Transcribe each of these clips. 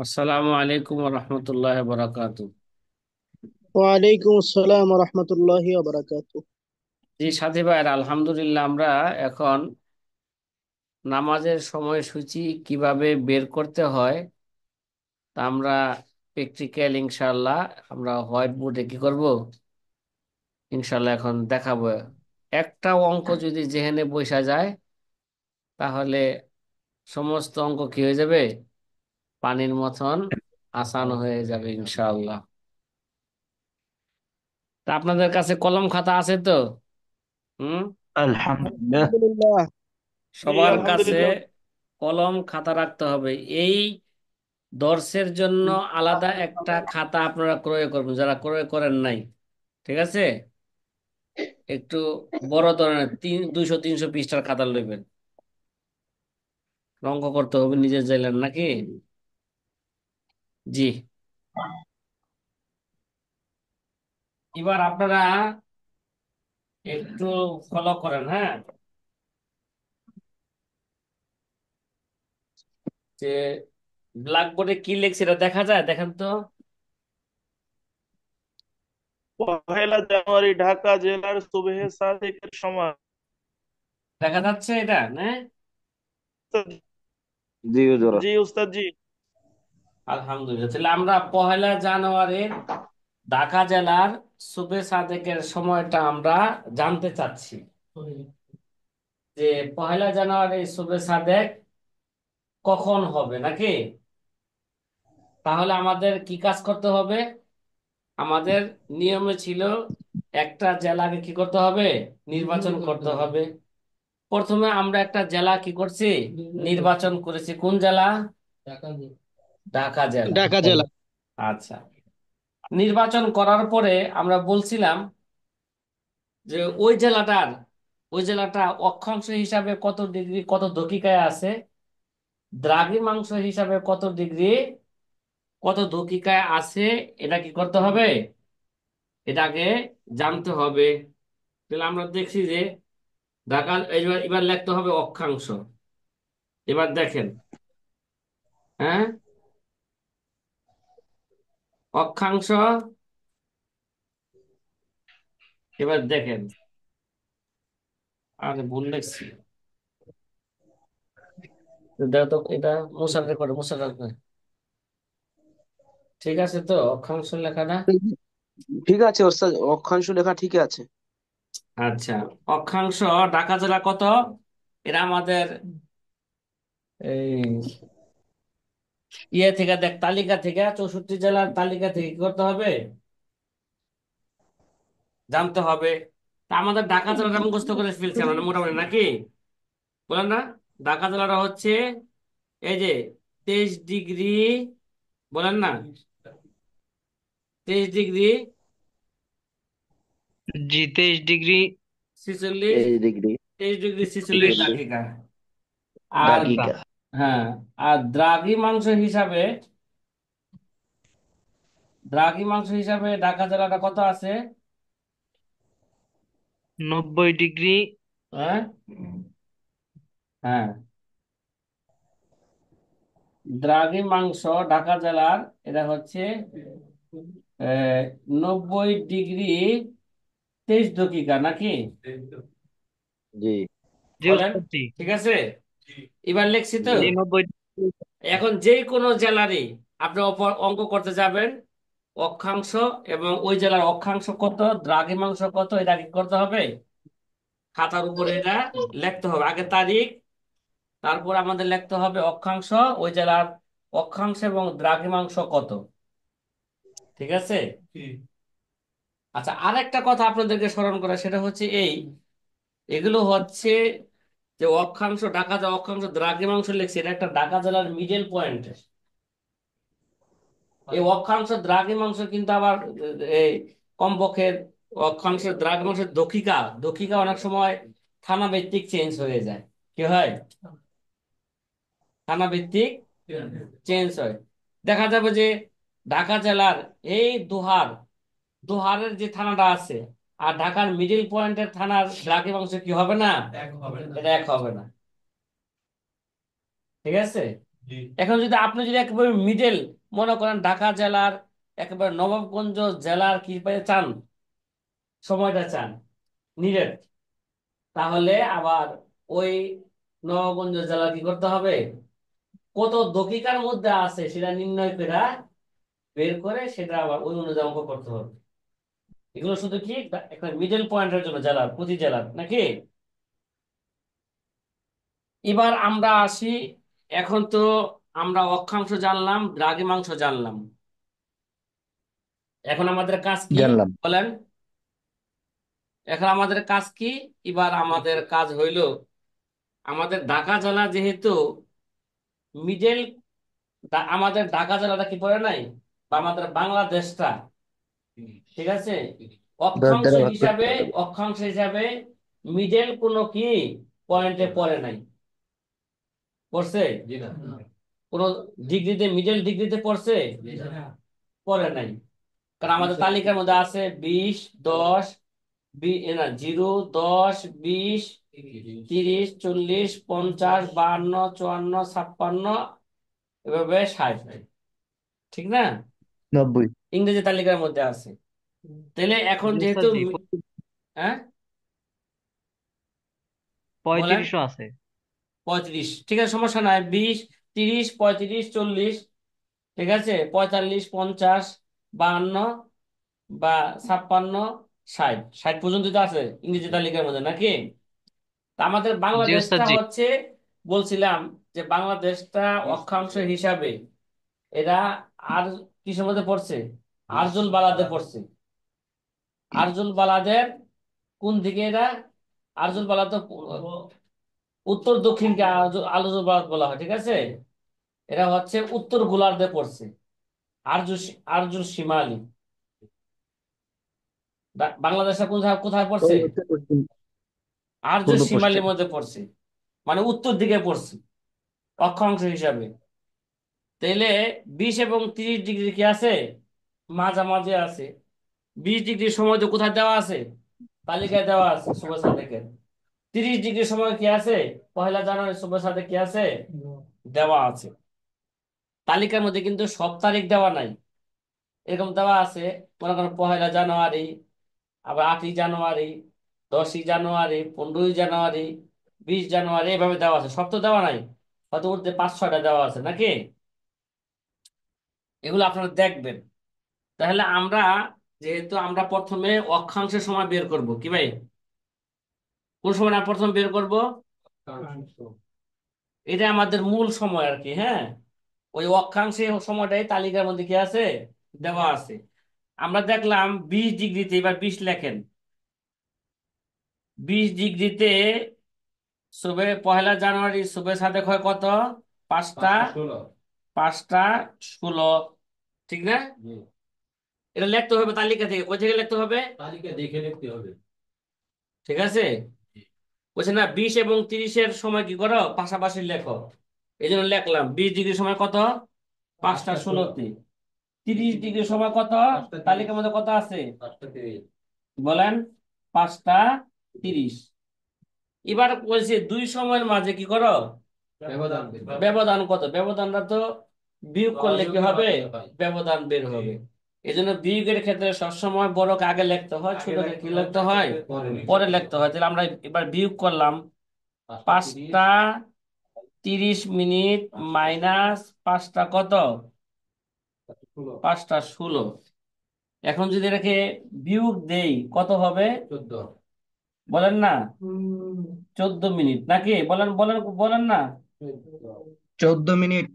আসসালামু আলাইকুম রহমতুল্লাহ বরাকাতু। ওয়ালাইকুম আসসালাম রহমতুল্লাহি ওয়া বারাকাতুহু। জি সাথী ভাইয়ের আলহামদুলিল্লাহ আমরা এখন নামাজের সময়সূচি কিভাবে বের করতে হয় তা আমরা প্র্যাকটিক্যাল ইনশাল্লাহ আমরা হোয়াইট বোর্ডে কি করব ইনশাল্লাহ এখন দেখাবো। একটা অঙ্ক যদি যেখানে বসা যায় তাহলে সমস্ত অঙ্ক কি হয়ে যাবে, পানির মতন আসান হয়ে যাবে ইনশাআল্লাহ। তা আপনাদের কাছে কলম খাতা আছে তো? হুম। আলহামদুলিল্লাহ। আলহামদুলিল্লাহ। জি, সবার কাছে আলহামদুলিল্লাহ। কলম খাতা রাখতে হবে। এই দর্শের জন্য আলাদা একটা খাতা আপনারা ক্রয় করবেন যারা ক্রয় করেন নাই, ঠিক আছে? একটু বড় ধরনের 200-300 পৃষ্ঠার খাতা নেবেন, অঙ্ক করতে হবে নিজের চাইলেন নাকি? জি। এবার আপনারা একটু ফলো করেন, হ্যাঁ, যে ব্ল্যাকবোর্ডে কি লেখছে এটা দেখা যায়, দেখেন তো। পহেলা জানুয়ারি ঢাকা জেলার সুবহে সাদেকের সময়। দেখা যাচ্ছে এটা না? জি হুজুর। জি উস্তাদ জি। আলহামদুলিল্লাহ, তাহলে আমরা 1লা জানুয়ারির ঢাকা জেলার সুবে সাদেকের সময়টা আমরা জানতে চাচ্ছি যে 1লা জানুয়ারি সুবে সাদেক কখন হবে নাকি। তাহলে আমাদের কি কাজ করতে হবে? আমাদের নিয়মে ছিল একটা জেলাকে কি করতে হবে, নির্বাচন করতে হবে। প্রথমে আমরা একটা জেলা কি করছি, নির্বাচন করেছি। কোন জেলা? ঢাকা জেলা। ঢাকা জেলা। আচ্ছা, নির্বাচন করার পরে আমরা বলছিলাম যে ওই জেলাটা অক্ষাংশ হিসাবে কত ডিগ্রি কত দকিকায় আছে, দ্রাঘিমাংশ হিসাবে কত ডিগ্রি কত দকিকায় আছে, এটা কি করতে হবে, এটাকে জানতে হবে। তাহলে আমরা দেখছি যে ঢাকা, এবার লিখতে হবে অক্ষাংশ। এবার দেখেন, হ্যাঁ, অক্ষাংশ। এবার দেখেন, আরে ভুল লিখছি, দেখো তো এটা, মুসার করে ঠিক আছে তো অক্ষাংশ লেখাটা? ঠিক আছে ওস্তাদ, অক্ষাংশ লেখা ঠিক আছে। আচ্ছা, অক্ষাংশ ঢাকা জেলা কত, এটা আমাদের এই থেকে দেখ, তালিকা থেকে 64 জেলার তালিকা থেকে কি করতে হবে, জানতে হবে। তা আমাদের ঢাকা জেলাটা মুখস্থ করে ফেলছি আমরা মোটামুটি নাকি, বলেন না? ঢাকা জেলাটা হচ্ছে এই যে 23 ডিগ্রি, বলেন না, 23 ডিগ্রি জি 23 ডিগ্রি 46, 23 ডিগ্রি 23 ডিগ্রি 46 46 দাগিকা। আর দাগিকা। হ্যাঁ, আর দ্রাঘিমাংশ হিসাবে ঢাকা জেলাটা কত আছে? 90 ডিগ্রি হ্যাঁ, হ্যাঁ, দ্রাঘিমাংশ ঢাকা জেলার এটা হচ্ছে 90 ডিগ্রি 23 দকিকা নাকি, জি জি বলেন? উস্তাদ জি। ঠিক আছে, এবার লিখছি তো। জি 90। এখন যে কোনো জেলারই আপনি অঙ্ক করতে যাবেন, অক্ষাংশ এবং ওই জেলার অক্ষাংশ কত, দ্রাঘিমাংশ কত, এটা কি করতে হবে, খাতার উপরে এটা লিখতে হবে। আগে তারিখ, তারপর আমাদের লিখতে হবে অক্ষাংশ, ওই জেলার অক্ষাংশ এবং দ্রাঘিমাংশ কত, ঠিক আছে? আচ্ছা, আরেকটা কথা আপনাদেরকে স্মরণ করা, সেটা হচ্ছে এগুলো হচ্ছে যে অক্ষাংশ, ঢাকা যে অক্ষাংশ দ্রাঘিমাংশ লিখছে, এটা একটা ঢাকা জেলার মিডল পয়েন্ট। এই অক্ষাংশ দ্রাঘিমাংশ কিন্তু আবার এই কমপক্ষে অক্ষাংশ দ্রাঘিমাংশের দক্ষিকা দক্ষিকা অনেক সময় থানা ভিত্তিক চেঞ্জ হয়ে যায়। কি হয়? থানা ভিত্তিক চেঞ্জ হয়। দেখা যাবে যে ঢাকা জেলার এই দোহারের যে থানাটা আছে আর ঢাকার মিডিল পয়েন্টের থানার দ্রাঘিমাংশ কি হবে না, এটা এক হবে না, ঠিক আছে? এখন যদি আপনি যদি একেবারে মিডল মনে করেন ঢাকা জেলার একেবারে নবাবগঞ্জ জেলার কি পেয়ে চান, সময়টা চান নিডেড, তাহলে আবার ওই নবাবগঞ্জ জেলা কি করতে হবে, কত দাকিকার মধ্যে আছে সেটা নির্ণয় করে বের করে সেটা আবার ওই অনুযায়ী অঙ্ক করতে হবে। এগুলো শুধু কি একটা মিডল পয়েন্টের জন্য জেলার, প্রতি জেলার নাকি। এবার আমরা আসি, এখন তো আমরা অক্ষাংশ জানলাম, দ্রাঘিমাংশ জানলাম, এখন আমাদের কাজ কি জানলাম। বলেন? এখন আমাদের কাজ কি? এবার আমাদের কাজ হইল, আমাদের ঢাকা জেলা যেহেতু মিডল, আমাদের ঢাকা জেলাটা কি পড়ে নাই, বা আমাদের বাংলাদেশটা, ঠিক আছে, 10 অক্ষাংশ দ্বারা ভাগ হিসাবে, করতে হবে। অক্ষাংশ হিসাবে মিডল কোনো কি পয়েন্টে পড়ে নাই, পড়ছে? কোন ডিগ্রিতে, মিডল ডিগ্রিতে পড়ছে? পড়ে নাই। কারণ আমাদের তালিকার মধ্যে আছে 20, 10, না 0, 10, 20, 30, 40, 50, 52, 54, 56, এভাবে 60, ঠিক না? 90। ইংরেজি তালিকার মধ্যে আছে। তাহলে এখন জি যেহেতু ওস্তাদ জি, হ্যাঁ বলেন, 35ও আছে। 35, ঠিক আছে, সমস্যা নাই, 20, 30, 35, 40, ঠিক আছে, 45, 50, 52 বা 56, 60, 60 পর্যন্ত তো আছে ইংরেজি তালিকার মধ্যে নাকি। তা আমাদের জি ওস্তাদ বাংলাদেশটা জি। হচ্ছে, বলছিলাম যে বাংলাদেশটা অক্ষাংশ হিসাবে এরা আর কিসের মধ্যে পড়ছে, আরজুল বালাদে পড়ছে। আরজুল বালাদের কোন দিকে এরা, আরজুল বালাদ তো উত্তর দক্ষিণকে আরজুল বালাদ বলা হয়, ঠিক আছে, এরা হচ্ছে উত্তর গোলার্ধে পড়ছে, আরজু, আরজুল শিমালি। বাংলাদেশটা কোথায় কোথায় পড়ছে, আরজু পূর্ব পশ্চিম। শিমালির মধ্যে পড়ছে, মানে উত্তর দিকে পড়ছে অক্ষাংশ হিসাবে। তাইলে 20 এবং 30 ডিগ্রি কি আছে, মাঝামাঝি আছে। 20 ডিগ্রি সময় তো কোথায় দেওয়া আছে, তালিকায় দেওয়া আছে শুভ সাদেকের। 30 ডিগ্রি সময় কি আছে, 1 জানুয়ারি শুভ সাদেক কি আছে, দেওয়া আছে। তালিকার মধ্যে কিন্তু সব তারিখ দেওয়া নাই, এরকম দেওয়া আছে, মনে করেন 1 জানুয়ারি, আবার 8 জানুয়ারি, 10 জানুয়ারি, 15 জানুয়ারি, 20 জানুয়ারি, এভাবে দেওয়া আছে, সব তো দেওয়া নাই, হয়তো উর্ধে 5-6টা দেওয়া আছে নাকি। এগুলো আপনারা দেখবেন। তাহলে আমরা, যেহেতু আমরা প্রথমে অক্ষাংশের সময় বের করব কি ভাই, কোন সময় না প্রথম বের করব, এটা আমাদের মূল সময় আর কি, হ্যাঁ, ওই অক্ষাংশের সময়টাই তালিকার মধ্যে কি আছে, দেওয়া আছে। আমরা দেখলাম 20 ডিগ্রিতে, এবার 20 লেখেন, 20 ডিগ্রিতে শুভে 1 জানুয়ারি শুভে সাদেক হয় কত, 5টা, 5টা 16, ঠিক না? এটা লিখতে হবে তালিকা থেকে, কোথা থেকে লিখতে হবে, ঠিক আছে, বলছে না 20 এবং 30-এর সময় কি করো, পাশাপাশি লেখো, এই জন্য লিখলাম 20 ডিগ্রি সময় কত, 5টা 16তে। 30 ডিগ্রি সময় কত, তালিকার মধ্যে কত আছে বলেন, 5টা 30। এবার বলছে দুই সময়ের মাঝে কি করো, ব্যবধান কত, ব্যবধানটা তো বিয়োগ করলে কি হবে, ব্যবধান বের হবে। এই জন্য বিয়োগের ক্ষেত্রে সবসময় বড়কে আগে লিখতে হয়, ছোটকে কি লিখতে হয়, পরে লিখতে হয়। তাহলে আমরা এবার বিয়োগ করলাম, 5টা 30 মিনিট মাইনাস 5টা কত, 5টা 16। এখন যদি এটাকে বিয়োগ দেই কত হবে, বলেন না, 14 মিনিট নাকি, বলেন বলেন বলেন না। 14 মিনিট।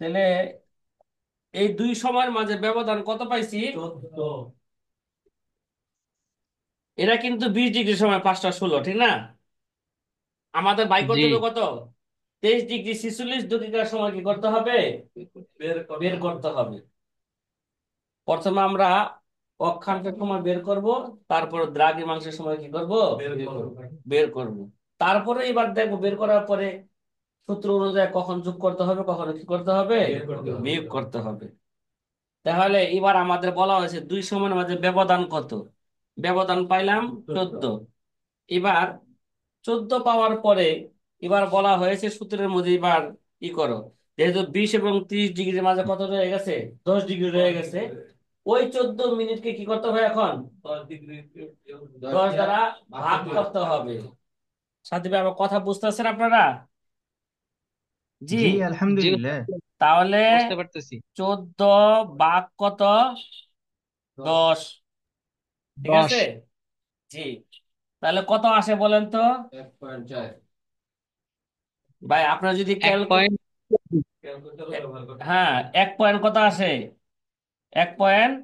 তাহলে এই দুই সময়ের মাঝে ব্যবধান কত পাইছি, এরা কিন্তু 20 ডিগ্রি সময় 5টা 16, ঠিক না? আমাদের বাই জি করতে হবে কত, 23 ডিগ্রি 46 দাকিকার সময় কি করতে হবে, বের করতে হবে। প্রথমে আমরা অক্ষাংশের সময় বের করব, তারপর দ্রাঘিমাংশের সময় কি করব, বের করব। তারপরে এবার দেখবো বের করার পরে সূত্র অনুযায়ী কখন যোগ করতে হবে, কখন কি করতে হবে, বিয়োগ করতে হবে। তাহলে এবার আমাদের বলা হয়েছে দুই সময়ের মাঝে ব্যবধান কত, ব্যবধান পাইলাম 14। এবার 14 পাওয়ার পরে এবার বলা হয়েছে সূত্রের মধ্যে এবার ই করো, যেহেতু 20 এবং 30 ডিগ্রির মাঝে কত রয়ে গেছে, 10 ডিগ্রি রয়ে গেছে, ওই 14 মিনিটকে কি করতে হবে এখন, 10 দ্বারা ভাগ করতে হবে। সাথী ভাই আমার কথা বুঝতেছেন আপনারা? জি। জি জি আলহামদুলিল্লাহ। তাহলে বুঝতে পারতেছি। 14 ভাগ কত, 10, ঠিক 10। আছে। জি। তাহলে কত আসে বলেন তো ভাই, আপনার যদি 1 পয়েন্ট। হ্যাঁ, 1 পয়েন্ট কত আসে, 1 পয়েন্ট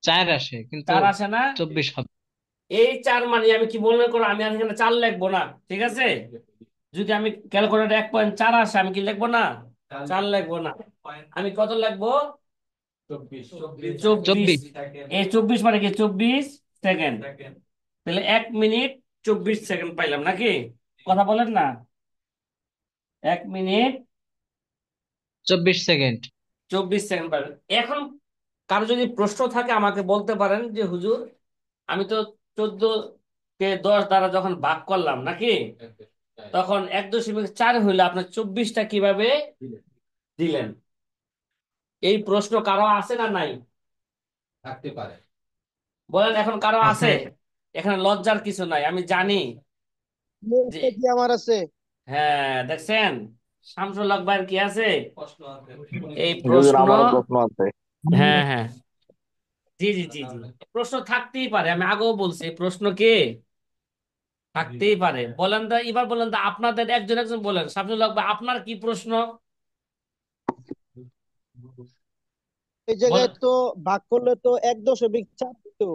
4 আসে কিন্তু 4 আসে না। 24 হবে। এই 4 মানে আমি কি মনে করো, আমি আর এখানে 4 লিখবো না, ঠিক আছে। যদি আমি ক্যালকুলেটর 1.4 আসে, আমি কি লিখবো না, 4 লিখবো না, আমি কত লিখবো, 24। 24। এই 24 মানে কি, 24 সেকেন্ড। তাহলে 1 মিনিট 24 সেকেন্ড পাইলাম নাকি, কথা বলেন না, 1 মিনিট 24 সেকেন্ড। 24 সেকেন্ড পাইলাম। এখন কারো যদি প্রশ্ন থাকে আমাকে বলতে পারেন যে হুজুর, আমি তো 14 কে 10 দ্বারা যখন ভাগ করলাম নাকি, তখন 1.4 হইলো, আপনার 24টা কিভাবে দিলেন। এই প্রশ্ন কারো আছে না নাই, বলেন এখন কারো আছে। আছে। এখানে লজ্জার কিছু নাই, আমি জানি জি যে, ওস্তাদ জি, আমার আছে। হ্যাঁ দেখছেন, শামসুল হক ভাইয়ের কি আছে, এই হুজুর প্রশ্ন। আমারও প্রশ্ন আছে। হ্যাঁ হ্যাঁ, জি জি জি জি, প্রশ্ন থাকতেই পারে, আমি আগেও বলছি প্রশ্ন কি থাকতেই পারে। বলেন তো, এবার বলেন তো, আপনাদের একজন একজন বলেন, শামসুল হক ভাই আপনার কি প্রশ্ন এই বল। জায়গায় তো ভাগ করলে তো 1.4 তো,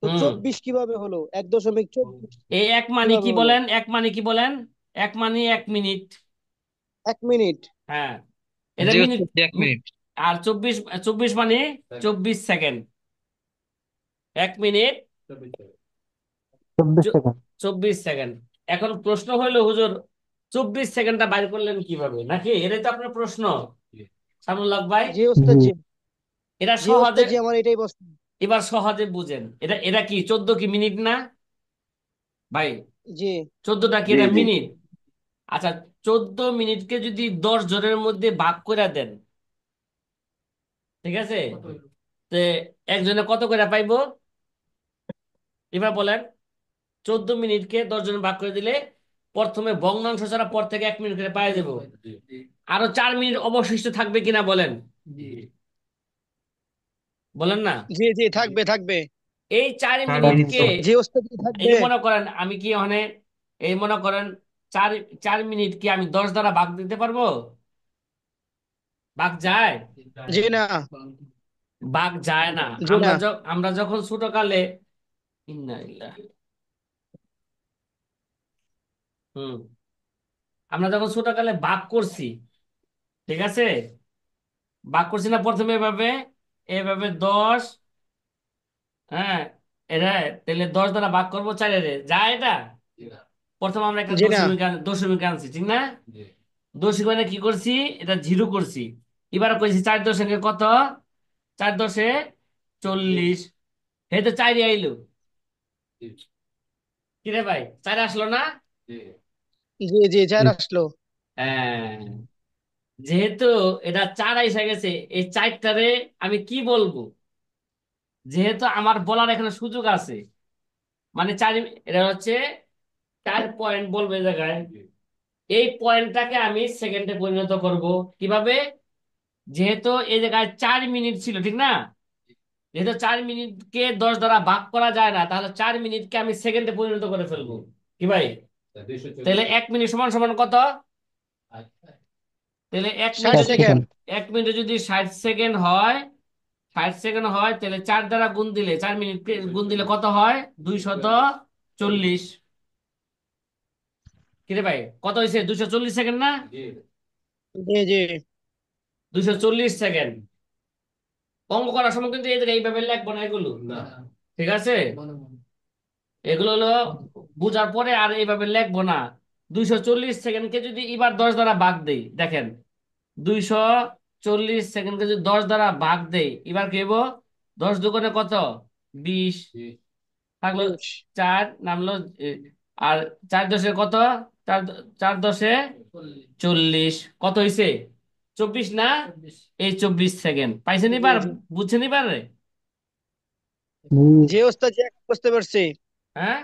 তো হুম, 24 কিভাবে হলো, 1.24 এই এক মানে কিভাবে কি হলো? বলেন, এক মানে কি বলেন, এক মানে 1 মিনিট। 1 মিনিট। হ্যাঁ, এটা জি মিনিট। ওস্তাদ, 1 মিনিট। আর 24, 24 মানে 24 সেকেন্ড। 1 minute 24 second. 24 সেকেন্ড। এখন প্রশ্ন হইলো হুজুর, 24 সেকেন্ডটা বাইর করলেন কিভাবে, নাকি এটাই তো আপনার প্রশ্ন, সামুল্লাহ ভাই। জি ওস্তাদ জি জি। এটা জি সহজে, ওস্তাদ জি, আমার এটাই প্রশ্ন। এবার সহজে বুঝেন, এটা এটা কি 14 কি মিনিট না ভাই, জি 14টা কি জি এটা জি। মিনিট। আচ্ছা, 14 মিনিটকে যদি 10 জনের মধ্যে ভাগ করে দেন, ঠিক আছে, তে একজনে কত করে পাইবো, এবার বলেন। 14 মিনিটকে 10 জনে ভাগ করে দিলে প্রথমে ভগ্নাংশ ছাড়া পর থেকে 1 মিনিট করে পাই দেবো, আরো 4 মিনিট অবশিষ্ট থাকবে কিনা বলেন, বলেন না। জি জি, থাকবে থাকবে। এই চার থাকবে মিনিটকে তো। জি ওস্তাদ জি, এই থাকবে। যে মনে করেন আমি কি ওখানে, এই মনে করেন চার 4 মিনিট কি আমি 10 দ্বারা ভাগ দিতে পারবো, ভাগ যায়, জি না। ভাগ যায় না। জি আমরা না। আমরা যখন ছোট কালে, ইন্নালিল্লাহ, হুম, আমরা যখন ছোট কালে ভাগ করছি, ঠিক আছে, ভাগ করছি না প্রথমে এভাবে, এভাবে 10, হ্যাঁ, এটা, তাহলে 10 দ্বারা ভাগ করবো 4-এ, যায় এটা, প্রথম আমরা একটা জি না। দশমিক আনছি, ঠিক না, দশমিক মানে কি করছি, এটা 0 করছি, এবার কইছি 4 দশমিকে কত, 4 × 10 = 40, এই তো 4 আইলো, কি রে ভাই, 4 আসলো না। জি জি, জি। চার আসলো। হ্যাঁ, যেহেতু এটা 4 এসে গেছে, এই 4টারে আমি কি বলবো, যেহেতু আমার বলার এখানে সুযোগ আছে, মানে 4, এটা হচ্ছে 4 পয়েন্ট বলবে এই জায়গায়, এই পয়েন্টটাকে আমি সেকেন্ডে পরিণত করব কিভাবে, যেহেতু এই জায়গায় 4 মিনিট ছিল, ঠিক না, যেহেতু 4 মিনিটকে 10 দ্বারা ভাগ করা যায় না, তাহলে 4 মিনিটকে আমি সেকেন্ডে পরিণত করে ফেলবো, কি ভাই, তাহলে 1 মিনিট সমান সমান কত, তাহলে এক 60 মিনিটে ষাট যদি সেকেন্ড সেকেন্ড 1 মিনিটে যদি 60 সেকেন্ড হয়, 60 সেকেন্ড হয়, তাহলে 4 দ্বারা গুণ দিলে, 4 মিনিট গুণ দিলে কত হয়, 240। কিরে ভাই, কত হয়েছে, 240 সেকেন্ড না, জি জি 240 সেকেন্ড। অঙ্ক করার সময় কিন্তু এই জায়গায় এইভাবে লিখবো না এগুলো, ঠিক আছে, এগুলো হলো বুঝার পরে আর এইভাবে লিখবো না। 240 সেকেন্ডকে যদি এবার 10 দ্বারা ভাগ দেই, দেখেন, 240 সেকেন্ডকে যদি 10 দ্বারা ভাগ দেই, এবার কি হইব, 10 দুগুণে কত, 20, থাকলো 20। 4, নামলো আর 4 দশে কত, চার চার দশে 40, কত হয়েছে? 24 না? এই 24 সেকেন্ড পাইছেন জি এবার? জি বুঝছেন এবারে? জি ওস্তাদ জি, এখন বুঝতে পারছি। হ্যাঁ,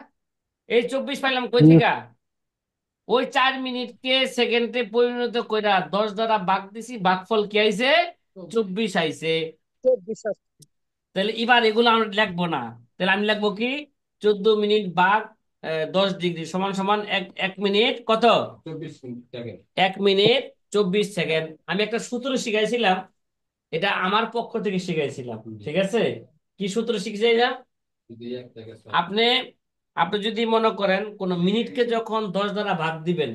এই 24 পাইলাম কই হুম। থেকে? ওই 4 মিনিটকে সেকেন্ডে পরিণত কইরা 10 দ্বারা ভাগ দিছি, ভাগফল কি আইছে? 24 আইছে। 24 তাহলে এবার এগুলো আমরা লিখবো না। তাহলে আমি লিখবো কি? 14 মিনিট ভাগ 10 ডিগ্রি সমান সমান এক এক মিনিট কত? 1 মিনিট 24 সেকেন্ড। আমি একটা সূত্র শিখাইছিলাম, এটা আমার পক্ষ থেকে শিখাইছিলাম, ঠিক আছে? কি সূত্র শিখাইছিলাম? আপনি আপনি যদি মনে করেন কোন মিনিটকে যখন 10 দ্বারা ভাগ দিবেন,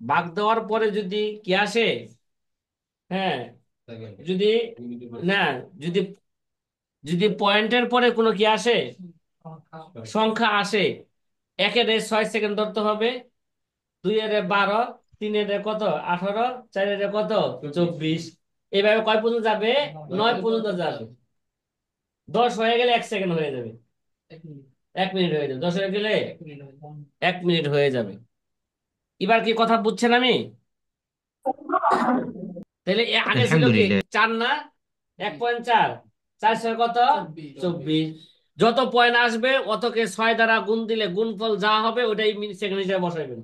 ভাগ দেওয়ার পরে যদি কি আসে, হ্যাঁ, যদি না, যদি যদি পয়েন্টের পরে কোনো কি আসে, সংখ্যা আসে, একের 6 সেকেন্ড ধরতে হবে, দুইয়ের 12, তিনের কত 18, চারের কত 24, এইভাবে কয় পর্যন্ত যাবে? 9 পর্যন্ত যাবে। 10 হয়ে গেলে 1 সেকেন্ড হয়ে যাবে, 1 মিনিট হয়ে যাবে, 10 হয়ে গেলে 1 মিনিট হয়ে যাবে। এবার কি কথা বুঝছেন আমি? তাহলে আগে ছিল কি আলহামদুলিল্লাহ। 4 না? 1.4, 4 6 কত? 24। যত পয়েন্ট আসবে অতকে 6 দ্বারা গুণ দিলে গুণফল যা হবে ওটাই মিনিট সেকেন্ড হিসেবে বসাইবেন,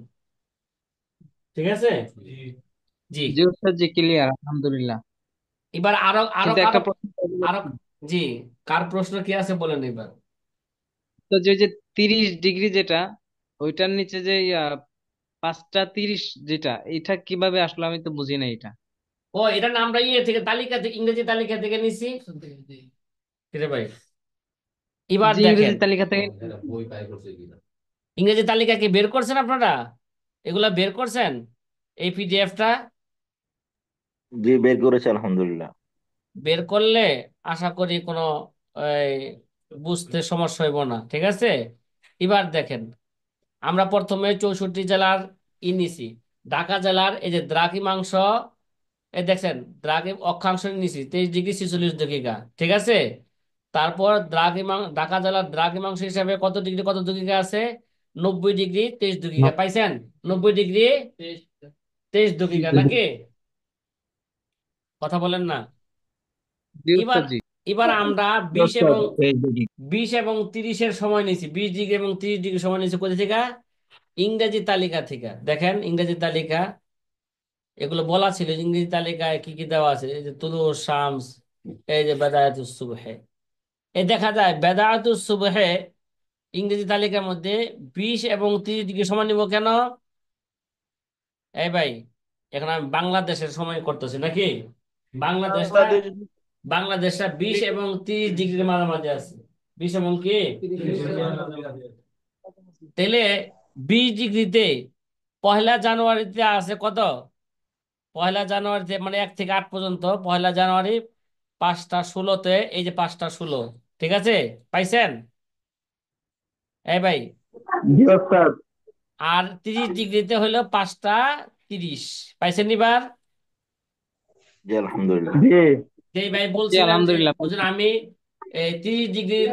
ঠিক আছে? জি। জি ওস্তাদ জি, ক্লিয়ার আলহামদুলিল্লাহ। এবার আরো আরো কিন্তু কারো, একটা প্রশ্ন আরো, জি, কার প্রশ্ন কি আছে বলেন এবার। তো, যে 30 ডিগ্রি যেটা, ওইটার নিচে যে 5টা 30 যেটা, এটা কিভাবে আসলো আমি তো বুঝি না এটা। ও, এটা না আমরা ইয়ে থেকে তালিকা থেকে, ইংরেজি তালিকা থেকে নিছি রে ভাই। এবার যে দেখেন, ইংরেজি তালিকা থেকে। ইংরেজি তালিকা কি বের করছেন আপনারা? এগুলা বের করছেন এই পিডিএফটা? জি বের করেছে আলহামদুলিল্লাহ। বের করলে আশা করি কোনো এই, বুঝতে সমস্যা হইব না, ঠিক আছে? এবার দেখেন, আমরা প্রথমে 64 জেলার নিছি। ঢাকা জেলার এই যে দ্রাঘিমাংশ, এই দেখছেন, অক্ষাংশ নিছি 23 ডিগ্রি 46 দাগিকা, ঠিক আছে? তারপর ঢাকা জেলার দ্রাঘিমাংশ হিসাবে কত ডিগ্রি কত দাগিকা আছে? 90 ডিগ্রি 23 দাগিকা, পাইছেন? 90 ডিগ্রি 23 দাগিকা জি নাকি? কথা বলেন না। এবার ওস্তাদ জি। এবার আমরা জি 20 ওস্তাদ, এবং এই দেখি। 30-এর সময় নিয়েছি, 20 ডিগ্রি এবং 30 ডিগ্রি সময় নিয়েছি কোথা থেকে? ইংরেজি তালিকা থেকে। দেখেন ইংরেজি তালিকা, এগুলো বলা ছিল যে ইংরেজি তালিকায় কি কি দেওয়া আছে, এই যে তুলু শামস, এই যে বেদায়াতুস সুবহে, এই দেখা যায় বেদায়াতুস সুবহে ইংরেজি তালিকার মধ্যে 20 এবং 30 ডিগ্রি সময় নিব কেন? এই ভাই, এখন আমি বাংলাদেশের সময় করতেছি নাকি? বাংলাদেশটা, বাংলাদেশ বাংলাদেশটা 20 এবং 30 ডিগ্রির মাঝামাঝি আছে। 20 এবং কি? তাহলে 20 ডিগ্রিতে পহেলা জানুয়ারিতে আছে কত? পহেলা জানুয়ারিতে মানে 1 থেকে 8 পর্যন্ত, পহেলা জানুয়ারি 5টা 16-তে, এই যে 5টা 16, ঠিক আছে? পাইছেন? এই ভাই, জি ওস্তাদ। আর 30 ডিগ্রিতে হইলো 5টা 30, পাইছেন এবার? জি আলহামদুলিল্লাহ। জি যেই ভাই জি বলছিলেন যে আলহামদুলিল্লাহ। বুঝলেন আমি এই 30 ডিগ্রির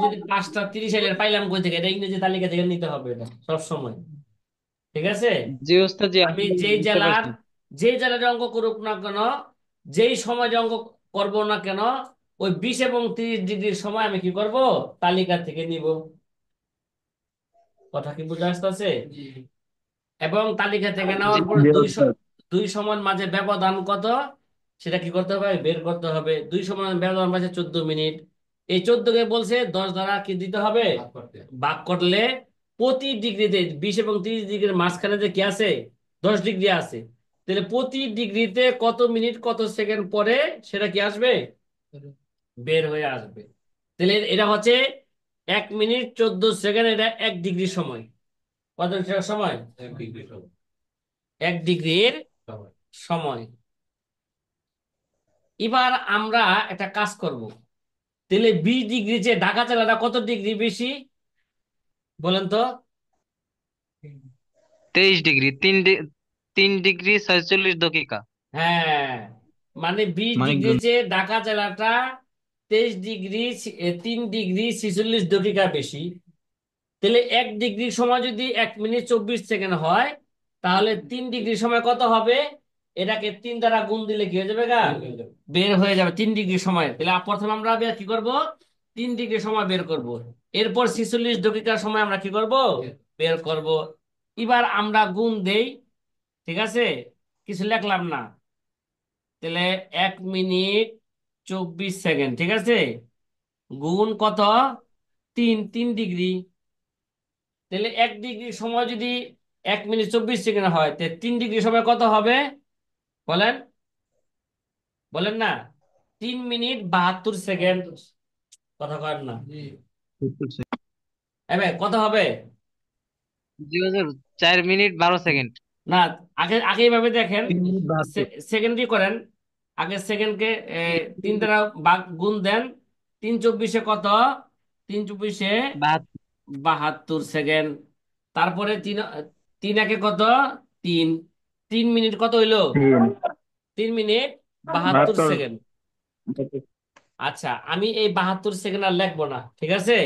যদি 5টা 30 এলের পাইলাম কই থেকে, এটা ইংরেজি তালিকা থেকে নিতে হবে এটা সব সময়, ঠিক আছে? জি ওস্তাদ জি, আমি আলহামদুলিল্লাহ বুঝতে পারছি। যেই জেলার অঙ্ক করুক না কেন, যেই সময় অঙ্ক করব না কেন, ওই 20 এবং 30 ডিগ্রির সময় আমি কি করব? তালিকা থেকে নিব। কথা কি বুঝে আসতেছে? এবং তালিকা থেকে জি নেওয়ার পরে জি দুই ওস্তাদ। দুই সময়ের মাঝে ব্যবধান কত, সেটা কি করতে হবে? বের করতে হবে। দুই সময়ের ব্যবধান মাঝে 14 মিনিট। এই 14কে বলছে 10 দ্বারা কি দিতে হবে? ভাগ করলে প্রতি ডিগ্রিতে 20 এবং 30 ডিগ্রির মাঝখানে যে কি আছে? 10 ডিগ্রি আছে। তাহলে প্রতি ডিগ্রিতে কত মিনিট কত সেকেন্ড পরে সেটা কি আসবে? বের হয়ে আসবে। তাহলে এটা হচ্ছে 1 মিনিট 14 সেকেন্ড, এটা 1 ডিগ্রি সময়। কত সময়? 1 ডিগ্রির সময়। এবার আমরা একটা কাজ করব। তাহলে 20 ডিগ্রি যে ঢাকা জেলাটা কত ডিগ্রি বেশি বলেন তো? 23 ডিগ্রি, 3 ডিগ্রি 46 দাগিকা। হ্যাঁ, মানে বিশ মানে ডিগ্রি যে ঢাকা জেলাটা 23 ডিগ্রি 3 ডিগ্রি 46 দাগিকা বেশি। তাহলে 1 ডিগ্রি সময় যদি 1 মিনিট 24 সেকেন্ড হয়, তাহলে 3 ডিগ্রি সময় কত হবে? এটাকে 3 দ্বারা গুণ দিলে কি হয়ে যাবে গা? বের হয়ে যাবে 3 ডিগ্রি সময়। তাহলে প্রথমে আমরা কি করব? 3 ডিগ্রি সময় বের করব। এরপর 46 দাকিকার সময় আমরা কি করব? বের করব। এবার আমরা গুণ দেই, ঠিক আছে? কিছু লিখলাম না। তাহলে 1 মিনিট 24 সেকেন্ড, ঠিক আছে, গুণ কত? 3 ডিগ্রি। তাহলে 1 ডিগ্রি সময় যদি 1 মিনিট 24 সেকেন্ড হয়, তাহলে 3 ডিগ্রি সময় কত হবে? বলেন, বলেন না। 3 মিনিট 72 সেকেন্ড। কথা কর না। এবার কত হবে? জি হুজুর, 4 মিনিট 12 সেকেন্ড। না, আগে আগে এইভাবে দেখেন, 3 মিনিট 72। সেকেন্ডই করেন। আগে সেকেন্ডকে 3 দ্বারা গুণ দেন। 3 চব্বিশে কত? 3 চব্বিশে বাহাত্তর। 72 সেকেন্ড। তারপরে 3 3 একে কত? 3। 3 মিনিট কত হইলো? 3 মিনিট 72 72 সেকেন্ড। আচ্ছা, আমি এই 72 সেকেন্ড আর লিখবো না, ঠিক আছে?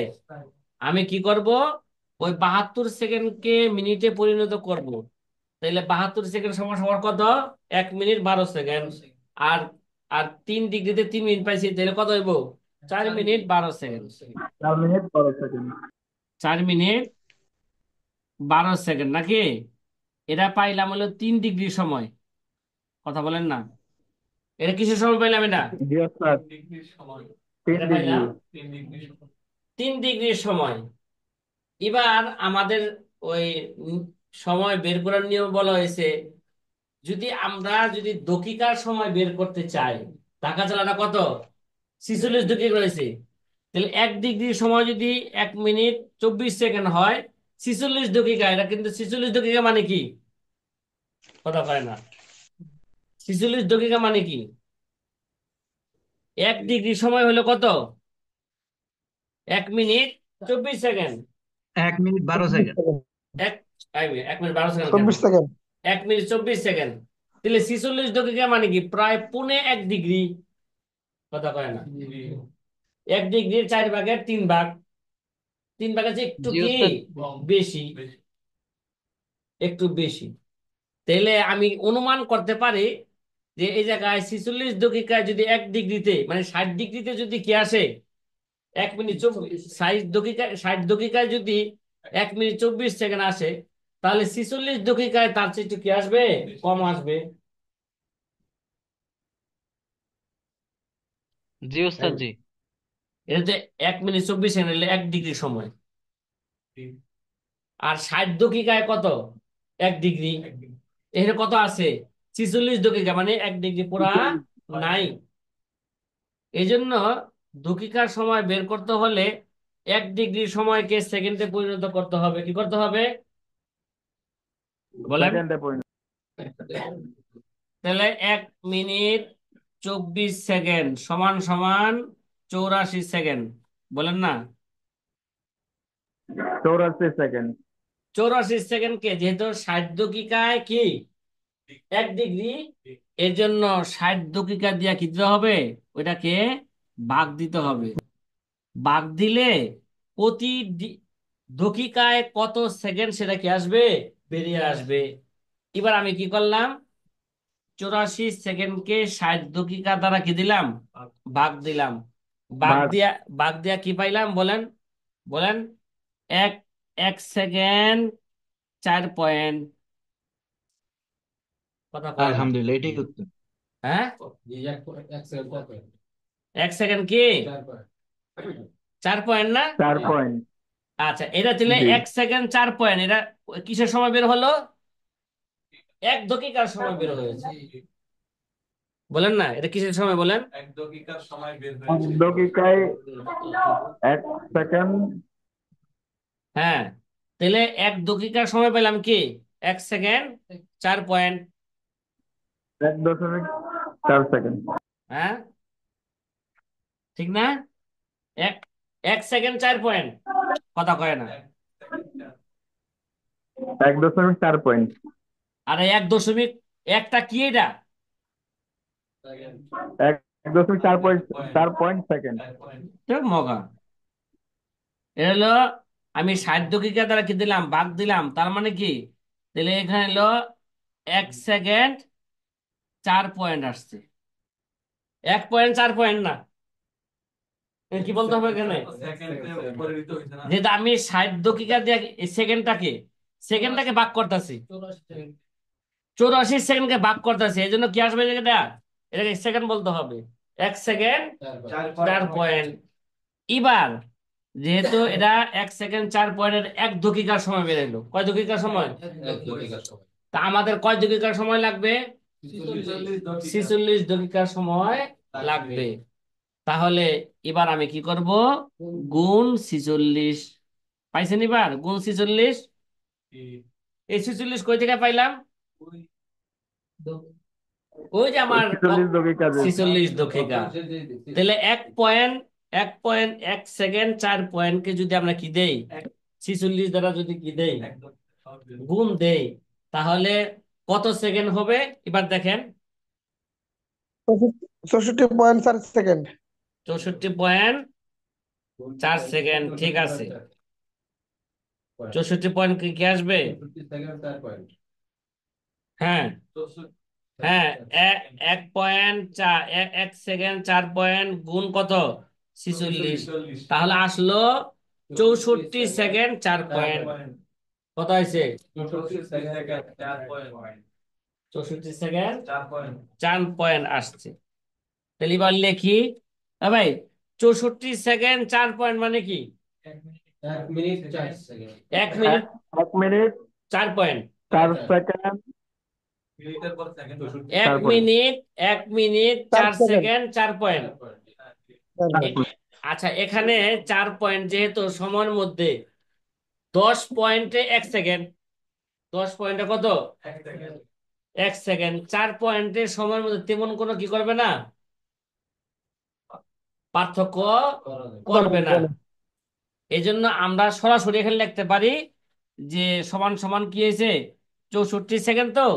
আমি কি করব? ওই 72 সেকেন্ডকে মিনিটে পরিণত করব। তাহলে 72 সেকেন্ড সমান সমান কত? 1 মিনিট 12 সেকেন্ড। আর আর 3 ডিগ্রিতে 3 মিনিট পাইছি, তাহলে কত হইব? 4 minute 12 second. 4 minute 12 second. 4 minute 12 second নাকি? এটা পাইলাম হলো 3 ডিগ্রি সময়। কথা বলেন না। এটা কিসের সময় পাইলাম? এটা জি স্যার, তিন এটা ডিগ্রি পাইলাম 3 ডিগ্রির সময়। এবার আমাদের ওই উম, সময় বের করার নিয়ম বলা হয়েছে, যদি দকিকার সময় বের করতে চাই, ঢাকা চালাটা কত? 46 দাকিকা রয়েছে। তাহলে 1 ডিগ্রি সময় যদি 1 মিনিট 24 সেকেন্ড হয়, 46 দাকিকা, এটা কিন্তু 46 দাকিকা মানে কি? কথা কয় না। 46 দাকিকা মানে কি? 1 ডিগ্রি সময় হলো কত? 1 মিনিট 24 সেকেন্ড। 1 minute 12 second. এক 1 মিনিট 12 সেকেন্ড কেন? 24 সেকেন্ড। 1 minute 24 second. তাহলে 46 দাকিকা মানে কি? প্রায় পৌনে 1 ডিগ্রি। কথা কয় না। 1 ডিগ্রির 4 ভাগের 3 ভাগ। 3 ভাগের চেয়ে একটু জি কি ওস্তাদ। বেশি, একটু বেশি। তাহলে আমি অনুমান করতে পারি যে এই জায়গায় 46 দাকিকায় যদি 1 ডিগ্রিতে মানে 60 ডিগ্রিতে যদি কি আসে, 1 মিনিট 60 দাকিকায়, 60 দাকিকায় যদি 1 মিনিট 24 সেকেন্ড আসে, তাহলে 46 দাকিকায় তার চেয়ে একটু কি আসবে? কম আসবে। জি ওস্তাদ জি। এটাতে 1 মিনিট 24 সেকেন্ড হলে 1 ডিগ্রি সময়। আর 60 দাকিকায় কত? 1 ডিগ্রি। এখানে কত আছে? 46 দাকিকা, মানে 1 ডিগ্রি পুরা নাই। এই জন্য দাকিকার সময় বের করতে হলে 1 ডিগ্রি সময়কে সেকেন্ডে পরিণত করতে হবে। কি করতে হবে? বলেন। সেকেন্ডে পরিণত। তাহলে 1 মিনিট 24 সেকেন্ড সমান সমান 84 সেকেন্ড। বলেন না। 84 সেকেন্ড। 84 সেকেন্ডকে যেহেতু 60 দাকিকায় কি 1 ডিগ্রি, এর জন্য 60 দাকিকা দিয়া কি দিতে হবে? ওইটাকে ভাগ দিতে হবে। ভাগ দিলে প্রতি দাকিকায় কত সেকেন্ড সেটা কি আসবে? বেরিয়ে আসবে। এবার আমি কি করলাম? 84 সেকেন্ডকে 60 দাকিকা দ্বারা কি দিলাম? ভাগ দিলাম। ভাগ ভাগ। দিয়া ভাগ দিয়া কি পাইলাম? বলেন, বলেন। এক 1 সেকেন্ড 4 পয়েন্ট। কথা কয় না। আলহামদুলিল্লাহ, এটাই উত্তর। হ্যাঁ, 1 সেকেন্ড কি 4 পয়েন্ট না? 4 পয়েন্ট। আচ্ছা, এটা তাহলে জি। 1 সেকেন্ড 4 পয়েন্ট। এটা কিসের সময় বের হলো? 1 দাকিকার সময় বের হয়েছে। বলেন না, এটা কিসের সময়? বলেন। 1 দাকিকায় 1 সেকেন্ড। হ্যাঁ, তাহলে 1 দাকিকার সময় পেলাম কি? 1 সেকেন্ড 4 পয়েন্ট। 1.4 সেকেন্ড। হ্যাঁ, ঠিক না? এক 1 সেকেন্ড 4 পয়েন্ট। কথা কয় না। 1.4 পয়েন্ট। আর 1 দশমিক একটা কি এটা? 1.4 পয়েন্ট 4 পয়েন্ট সেকেন্ড। তো মগা। এটা হলো আমি 60 দাগিকা দ্বারা কি দিলাম, ভাগ দিলাম, তার মানে কি, তাহলে এখানে হলো 1 সেকেন্ড 4 পয়েন্ট আসছে। 1 পয়েন্ট 4 পয়েন্ট না, এ কি বলতে হবে এখানে, যেটা আমি 60 দাগিকা দিয়ে সেকেন্ডটাকে সেকেন্ডটাকে ভাগ করতেছি, 84 সেকেন্ডকে ভাগ করতেছি, এই জন্য কি আসবে এটা, এটাকে সেকেন্ড বলতে হবে। 1 সেকেন্ড 4 পয়েন্ট। এবার যেহেতু এটা 1 সেকেন্ড 4 পয়েন্টের 1 দাগিকার সময় বেরোলো, কয় দাগিকার সময়, তা আমাদের কয় দাগিকার সময় লাগবে, 46 দাগিকার সময় লাগবে। তাহলে এবার আমি কি করব, গুণ 46, পাইছেন, এবার গুণ 46। এই 46 কই থেকে পাইলাম, ওই যে আমার 46 দাগিকা যে 46 দাগিকা। তাহলে 1 সেকেন্ড 4 পয়েন্টকে যদি আমরা কি দেই, 46 দ্বারা যদি কি দেই, গুণ দেই, তাহলে কত সেকেন্ড হবে, এবার দেখেন। 64.4 সেকেন্ড। 64.4 সেকেন্ড, ঠিক আছে। 64 পয়েন্ট কি কি আসবে, হ্যাঁ হ্যাঁ, 1 পয়েন্ট 4, 1 সেকেন্ড 4 পয়েন্ট গুণ কত, 46, তাহলে আসলো 64 সেকেন্ড 4 পয়েন্ট। কত হয়েছে, 64 সেকেন্ড 4 পয়েন্ট আসছে। তাহলে এবার লিখি, ভাই 64 সেকেন্ড 4 পয়েন্ট মানে কি, 1 মিনিট 1 মিনিট 4 পয়েন্ট, 4 সেকেন্ড এক 4 point. Minute 1 minute 4 4 second. Second 4 point. এ- আচ্ছা, এখানে 4 পয়েন্ট যেহেতু সময়ের মধ্যে, 10 পয়েন্টে 1 সেকেন্ড, 10 পয়েন্টে কত, 1 সেকেন্ড, 4 পয়েন্টের সময়ের মধ্যে তেমন কোনো কি করবে না, পার্থক্য করবে না। এই জন্য আমরা সরাসরি এখানে লিখতে পারি যে সমান সমান কি হয়েছে, 64 সেকেন্ড, তো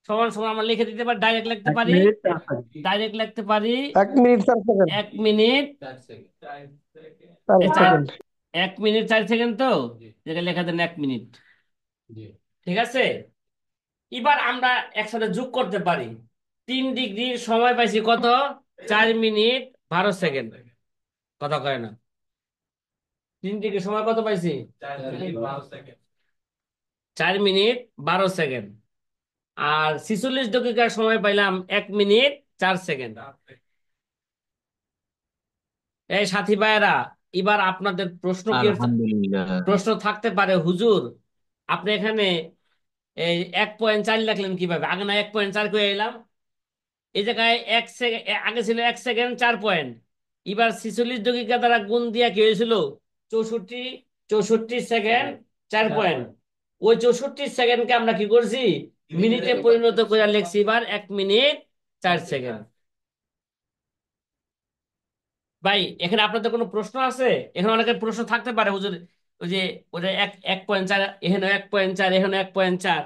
সমান সমান আমরা লিখে দিতে পারি, ডাইরেক্ট লিখতে এক পারি, মিনিট 4 সেকেন্ড ডাইরেক্ট লিখতে পারি 1 মিনিট 4 সেকেন্ড। 1 মিনিট 4 চার সেকেন্ড। 1 মিনিট 4 সেকেন্ড, তো যেটা লেখা দেন 1 মিনিট, ঠিক আছে। এবার আমরা একসাথে যোগ করতে পারি, 3 ডিগ্রির সময় পাইছি কত, 4 মিনিট 12 সেকেন্ড, কথা কয় না, 3 ডিগ্রির সময় কত পাইছি, 4 মিনিট 12 সেকেন্ড। আর 46 দাগিকার সময় পাইলাম 1 মিনিট 4 সেকেন্ড। এই সাথী ভাইয়েরা, এবার আপনাদের প্রশ্ন কি, আলহামদুলিল্লাহ। প্রশ্ন থাকতে পারে, হুজুর আপনি এখানে এই 1.4 লিখলেন কিভাবে, আগে না 1.4 করে এলাম, এই জায়গায় 1 সেকেন্ড, আগে ছিল 1 সেকেন্ড 4 পয়েন্ট, এবার 46 দাগিকা দ্বারা গুণ দিয়া কি হয়েছিল, 64, 64 সেকেন্ড 4 পয়েন্ট। ওই 64 সেকেন্ডকে আমরা কি করছি, মিনিটে পরিণত করে লিখছি, এবার 1 মিনিট 4 সেকেন্ড। ভাই এখানে আপনাদের কোনো প্রশ্ন আছে, এখানে অনেকের প্রশ্ন থাকতে পারে, হুজুর ওই যে ওটা 1.4, এখানে 1.4, এখানে 1.4,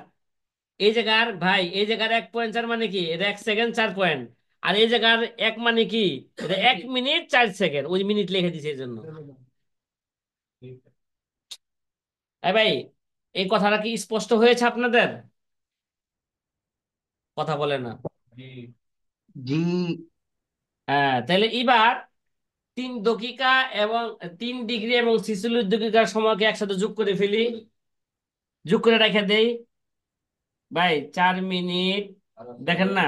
এই জায়গার ভাই, এই জায়গার 1.4 মানে কি, এটা 1 সেকেন্ড 4 পয়েন্ট, আর এই জায়গার 1 মানে কি, এটা 1 মিনিট 4 সেকেন্ড, ওই মিনিট লিখে দিছে এই জন্য। ভাই এই কথাটা কি স্পষ্ট হয়েছে আপনাদের, কথা বলে না, জি। হ্যাঁ। তাহলে এবার 3 দাগিকা এবং 3 ডিগ্রি এবং 46 দাগিকার সময়কে একসাথে যোগ করে ফেলি, যোগ করে রেখে দেই, ভাই 4 মিনিট, দেখেন না,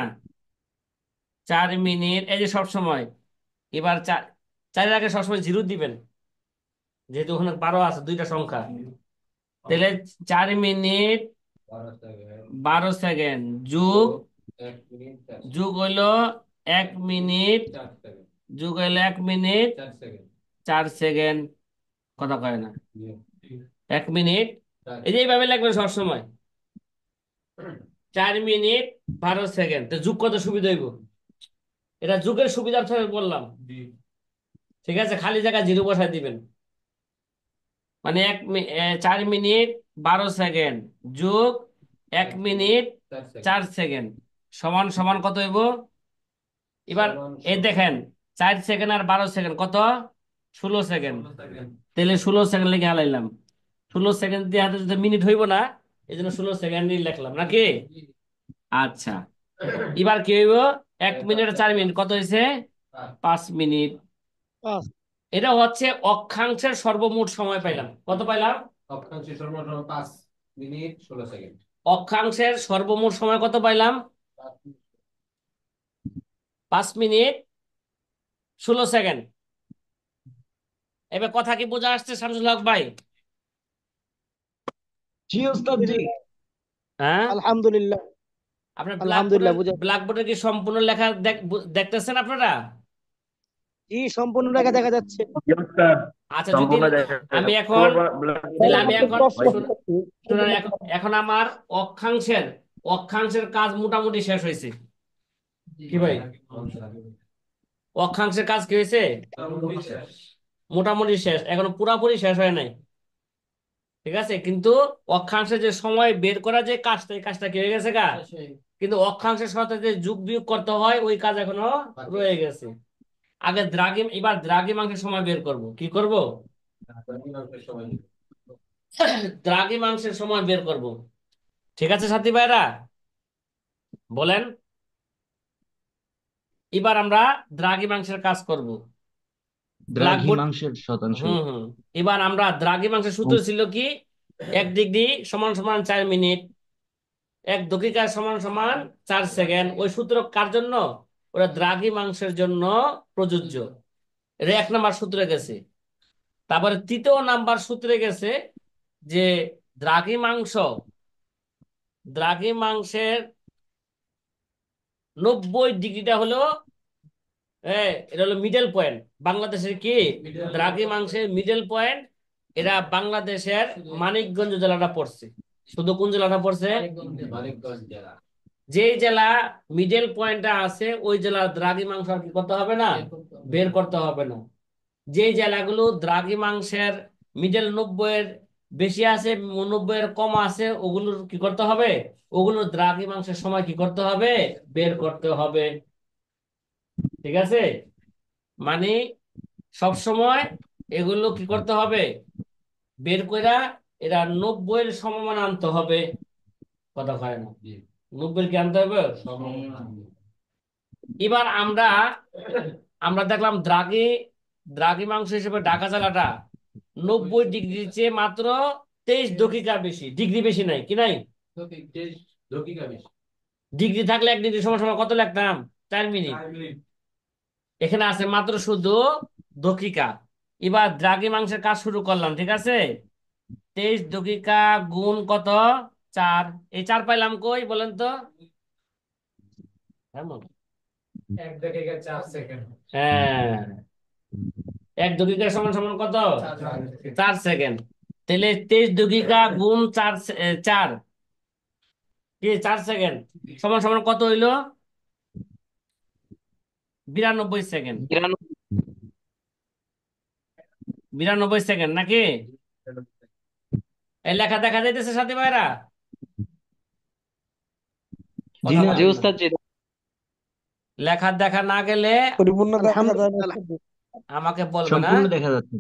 4 মিনিট, এই যে সব সময়, এবার 4 আগে সবসময় জিরো দিবেন, যেহেতু ওখানে 12 আছে, দুইটা সংখ্যা, তাহলে 4 মিনিট 12 সেকেন্ড যোগ, যোগ হইলো 1 মিনিট, যোগ হইলো 1 মিনিট 4 সেকেন্ড, কথা কয় না, 1 মিনিট, এই যে এইভাবে লাগবেন সবসময়, 4 মিনিট 12 সেকেন্ড, তো যোগ কত সুবিধা হইব, এটা যুগের সুবিধার্থে বললাম, ঠিক আছে, খালি জায়গায় জিরো বসায় দিবেন, মানে 4 মিনিট 12 সেকেন্ড যোগ 1 মিনিট 4 সেকেন্ড সমান সমান কত হইব, এবার এই দেখেন, 4 সেকেন্ড আর 12 সেকেন্ড কত, 16 সেকেন্ড, তাহলে 16 সেকেন্ড লিখে হালাইলাম, 16 সেকেন্ড দিয়ে হাতে যদি মিনিট হইব না, এই জন্য 16 সেকেন্ডই লিখলাম নাকি। আচ্ছা, এবার কি হইব? 1 মিনিট 4 মিনিট কত হয়েছে? 5 মিনিট। পাঁচ। এটা হচ্ছে অক্ষাংশের সর্বমোট সময় পাইলাম। কত পাইলাম? অক্ষাংশের সর্বমোট 5 মিনিট 16 সেকেন্ড। অক্ষাংশের সর্বমোট সময় কত পাইলাম? 5 মিনিট 16 সেকেন্ড। এবার কথা কি বোঝা আসছে শামসুল হক ভাই? জি ওস্তাদ জি। হ্যাঁ, আলহামদুলিল্লাহ। আপনার আলহামদুলিল্লাহ বুঝা। ব্ল্যাকবোর্ডে কি সম্পূর্ণ লেখা দেখতেছেন আপনারা? জি সম্পূর্ণ রেখা দেখা যাচ্ছে। জি ওস্তাদ, আচ্ছা, যদি সম্পূর্ণ দেখা আমি যাচ্ছে। এখন স্যার তাহলে আমি একটা এখন প্রশ্ন শুন- করছি। শুনুন, এখন আমার অক্ষাংশের অক্ষাংশের কাজ মোটামুটি শেষ হয়েছে। কি ভাই, অক্ষাংশের কাজ কি হয়েছে? মোটামুটি শেষ, এখনো পুরাপুরি শেষ হয় নাই। ঠিক আছে, কিন্তু অক্ষাংশের যে সময় বের করা যে কাজটা, এই কাজটা কি হয়ে গেছে গা, কিন্তু অক্ষাংশের সাথে যে যোগ বিয়োগ করতে হয় ওই কাজ এখনো রয়ে গেছে। আগে এবার দ্রাঘিমাংশের সময় বের করব। কি করব? দ্রাঘিমাংশের সময় বের করব। ঠিক আছে সাথী ভাইরা, বলেন। এবার আমরা দ্রাঘিমাংশের কাজ করব। ব্ল্যাকবোর্ড। দ্রাঘিমাংশের শতাংশ। হুম হুম। এবার আমরা দ্রাঘিমাংশের সূত্র ছিল কি? 1 ডিগ্রি সমান সমান 4 মিনিট, 1 দাকিকা সমান সমান 4 সেকেন্ড। ওই সূত্র কার জন্য? ওরা দ্রাঘিমাংশের জন্য প্রযোজ্য। এটা 1 নাম্বার সূত্রে গেছে। তারপরে তৃতীয় নাম্বার সূত্রে গেছে যে দ্রাঘিমাংশ দ্রাঘিমাংশের 90 ডিগ্রিটা হলো, এটা হলো মিডল পয়েন্ট। বাংলাদেশের কি দ্রাঘিমাংশের মিডল পয়েন্ট? এরা বাংলাদেশের মানিকগঞ্জ জেলাটা পড়ছে। শুধু কোন জেলাটা পড়ছে? মানিকগঞ্জ জেলা। যেই জেলা মিডল পয়েন্টটা আছে ওই জেলার দ্রাঘিমাংশ আর কি করতে হবে না, বের করতে হবে না। যে জেলাগুলো দ্রাঘিমাংশের মিডল 90-এর বেশি আছে, 90-এর কম আছে, ওগুলোর কি করতে হবে? ওগুলোর দ্রাঘিমাংশের সময় কি করতে হবে? বের করতে হবে। ঠিক আছে, মানে সব সময় এগুলো কি করতে হবে? বের কইরা এরা 90-এর সমমান আনতে হবে। কথা হয় না, 90-এর কি আনতে হবে? এবার আমরা আমরা দেখলাম দ্রাঘিমাংশ হিসেবে ঢাকা জেলাটা 90 ডিগ্রির চেয়ে মাত্র 23 দাকিকা বেশি, ডিগ্রি বেশি নাই কি নাই? দাকিকা বেশি। ডিগ্রি থাকলে 1 ডিগ্রি সমান সমান কত লিখতাম? 4 মিনিট। এখানে আছে মাত্র শুধু দাকিকা। এবার দ্রাঘিমাংশের কাজ শুরু করলাম। ঠিক আছে, 23 দাকিকা গুণ কত? 4। এই 4 পাইলাম কই বলেন তো? এমন 1 দাকিকা 4 সেকেন্ড। হ্যাঁ, 1 দাকিকা সমান সমান কত? 4 সেকেন্ড। তাহলে 23 দাকিকা গুণ 4 কি 4 সেকেন্ড সমান সমান কত হইলো? 92 সেকেন্ড। 92 সেকেন্ড নাকি? এই লেখা দেখা যাইতেছে সাথী ভাইরা? জি কথা না। জি বলেন না। ওস্তাদ জি। লেখা দেখা না গেলে পরিপূর্ণ দেখা যায় না। আমাকে বলবে না। সম্পূর্ণ দেখা যাচ্ছে।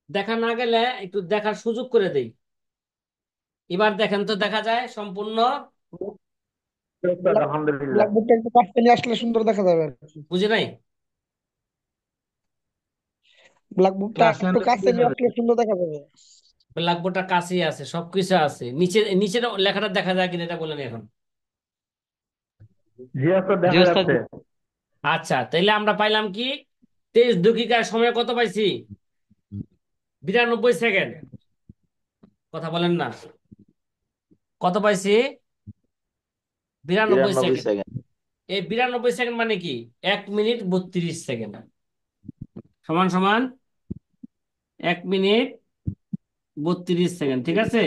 দেখা না গেলে একটু দেখার সুযোগ করে দেই। এবার দেখেন তো, দেখা যায় সম্পূর্ণ? আলহামদুলিল্লাহ। ব্ল্যাকবোর্ডটা একটু কাছে নিয়ে আসলে সুন্দর দেখা যাবে আর কি। বুঝে নাই? ব্ল্যাকবোর্ডটা ক্লাসে একটু আনলে কাছে দেখা নিয়ে যাচ্ছে। আসলে সুন্দর দেখা যাবে। ব্ল্যাকবোর্ডটা কাছেই আছে, সবকিছু আছে। নিচের লেখাটা দেখা যায় কিনা এটা বলেন এখন। জি ওস্তাদ, জি দেখা ওস্তাদ যাচ্ছে। আচ্ছা, তাইলে আমরা পাইলাম কি? 23 দাকিকার সময় কত পাইছি? 92 সেকেন্ড। কথা বলেন না, কত পাইছি? 92 সেকেন্ড। 93 সেকেন্ড। এই 92 সেকেন্ড মানে কি? 1 মিনিট 32 সেকেন্ড সমান সমান 1 মিনিট 32 সেকেন্ড। ঠিক আছে,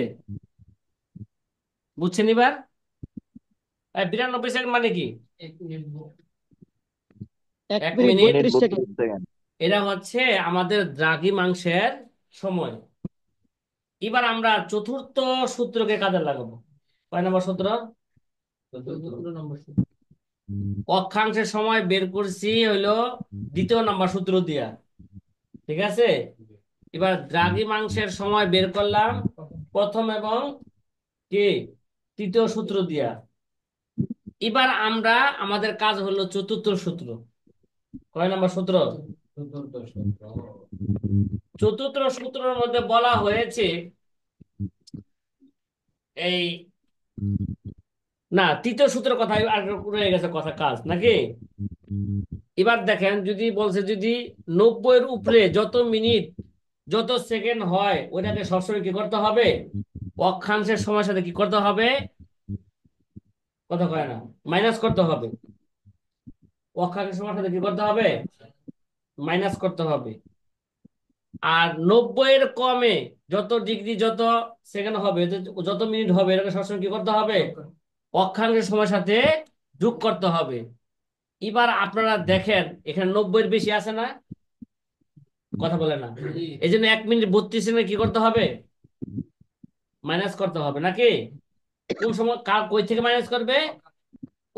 বুঝছেন এবার? 92 সেকেন্ড মানে কি? এক এক মিনিট মিনিট 32 সেকেন্ড। 32 সেকেন্ড। এটা হচ্ছে আমাদের দ্রাঘিমাংশের সময়। এবার আমরা চতুর্থ সূত্রকে কাজে লাগাবো। কয় নম্বর সূত্র? অক্ষাংশের সময় বের করছি হইলো 2 নম্বর সূত্র দিয়া। ঠিক আছে, এবার দ্রাঘিমাংশের সময় বের করলাম প্রথম এবং কি তৃতীয় সূত্র দিয়া। এবার আমরা আমাদের কাজ হলো চতুর্থ সূত্র। কয় নম্বর সূত্র? চতুর্থ সূত্র। চতুর্থ সূত্রের মধ্যে বলা হয়েছে এই না তৃতীয় সূত্রের কথা আর রয়ে গেছে কথা কাজ নাকি। এবার দেখেন যদি বলছে যদি 90-এর উপরে যত মিনিট যত সেকেন্ড হয় ওইটাকে সবসময় কি করতে হবে? অক্ষাংশের সময়ের সাথে কি করতে হবে? কথা কয় না, মাইনাস করতে হবে। অক্ষাংশের সময়ের সাথে কি করতে হবে? মাইনাস করতে হবে। আর 90-এর কমে যত ডিগ্রি যত সেকেন্ড হবে যত মিনিট হবে এটাকে সবসময় কি করতে হবে? অক্ষাংশের সময়ের সাথে যোগ করতে হবে। এবার আপনারা দেখেন এখানে 90-এর বেশি আছে না? কথা বলে না। এই জন্য 1 মিনিট 32 সেকেন্ড কি করতে হবে? মাইনাস করতে হবে নাকি? কোন সময় কই থেকে মাইনাস করবে?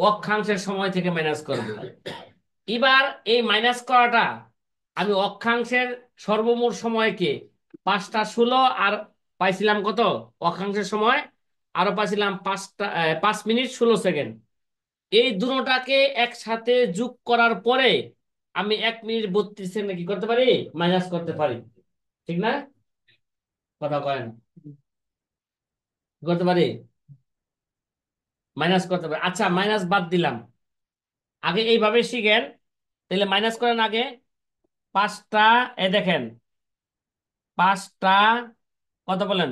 অক্ষাংশের সময় থেকে মাইনাস করবে। এবার এই মাইনাস করাটা আমি অক্ষাংশের সর্বমোট সময়কে 5টা 16 আর পাইছিলাম কত অক্ষাংশের সময়? আরো পাইছিলাম 5 মিনিট 16 সেকেন্ড। এই দুটোটাকে একসাথে যোগ করার পরে আমি 1 মিনিট 32 সেকেন্ড কি করতে পারি? মাইনাস করতে পারি, ঠিক না? কথা কয় না, কি করতে পারি? মাইনাস করতে পারি। আচ্ছা মাইনাস বাদ দিলাম, আগে এইভাবে শিখেন। তাহলে মাইনাস করেন আগে 5টা, দেখেন 5টা কত বলেন?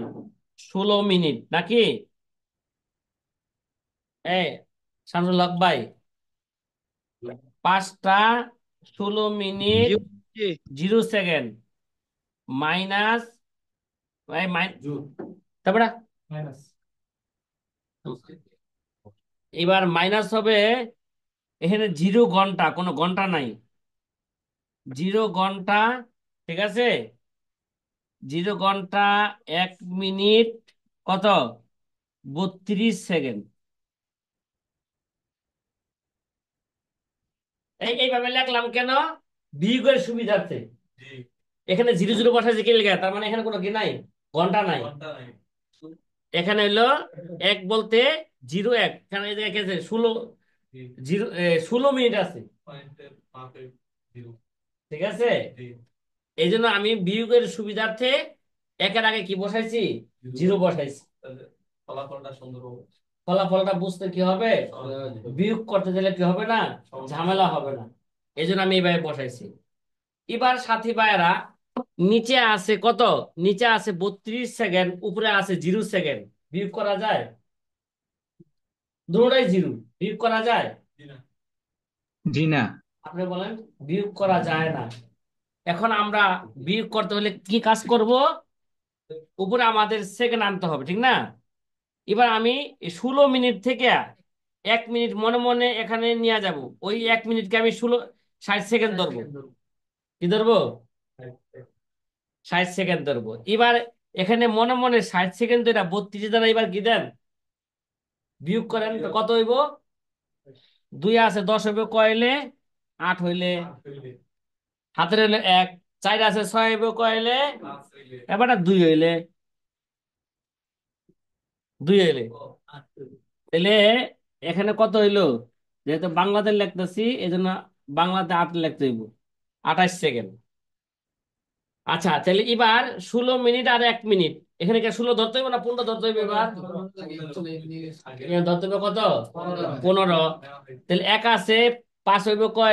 16 মিনিট নাকি? এ শামসুল হক ভাই, 5টা 16 মিনিট 0 সেকেন্ড মাইনাস তারপরে মাইনাস এবার মাইনাস হবে এখানে 0 ঘন্টা, কোনো ঘন্টা নাই, 0 ঘন্টা, ঠিক আছে? 0 ঘন্টা 1 মিনিট কত? 32 সেকেন্ড। এইভাবে লিখলাম কেন? বিয়োগের সুবিধার্থে। এখানে 0 0 বসাইছে কি লেখা, তার মানে এখানে কোনো কি নাই, ঘন্টা নাই। এখানে হইলো 1 বলতে 0 1, এখানে এই জায়গায় কি আছে? 16 মিনিট আছে, ঠিক আছে? এই জন্য আমি বিয়োগের সুবিধার্থে 1-এর আগে কি বসাইছি? 0 বসাইছি। ফলাফলটা সুন্দর হবে। ফলাফলটা বুঝতে কি হবে? বিয়োগ করতে গেলে কি হবে না, ঝামেলা হবে না। এই জন্য আমি এইভাবে বসাইছি। এবার সাথী ভাইয়েরা, নিচে আছে কত? নিচে আছে 32 সেকেন্ড, উপরে আছে 0 সেকেন্ড। বিয়োগ করা যায়? দুটোটাই 0, বিয়োগ করা যায়? জি না। আপনি বলেন বিয়োগ করা যায় না। এখন আমরা বিয়োগ করতে হলে কি কাজ করব? উপরে আমাদের সেকেন্ড আনতে হবে, ঠিক না? এবার আমি এই 16 মিনিট থেকে 1 মিনিট মনে মনে এখানে নিয়ে যাব। ওই 1 মিনিটকে আমি 60 সেকেন্ড ধরবো। কি ধরবো? 60 সেকেন্ড ধরবো। এবার এখানে মনে মনে 60 সেকেন্ড ধরে 32 দ্বারা এবার কি দেন? বিয়োগ করেন তো কত হইব? 2 আছে 10 হইব, কয়লে 8 হইলে, হাতের হইলে 1, 4 আছে 6 হইব, কয়লে এবার 2 হইলে, 2 হইলে তাহলে এখানে কত হইলো? যেহেতু বাংলাতে লিখতেছি এই জন্য বাংলাতে 8 লিখতে হইব, 28 সেকেন্ড। আচ্ছা তাহলে এবার 16 মিনিট আর 1 মিনিট, এখানে কি 16 ধরতে হইব না 15 ধরতে হইব? এবার এখানে ধরতে হইব কত? 15। তাহলে 1 আছে 5 হইব, কয়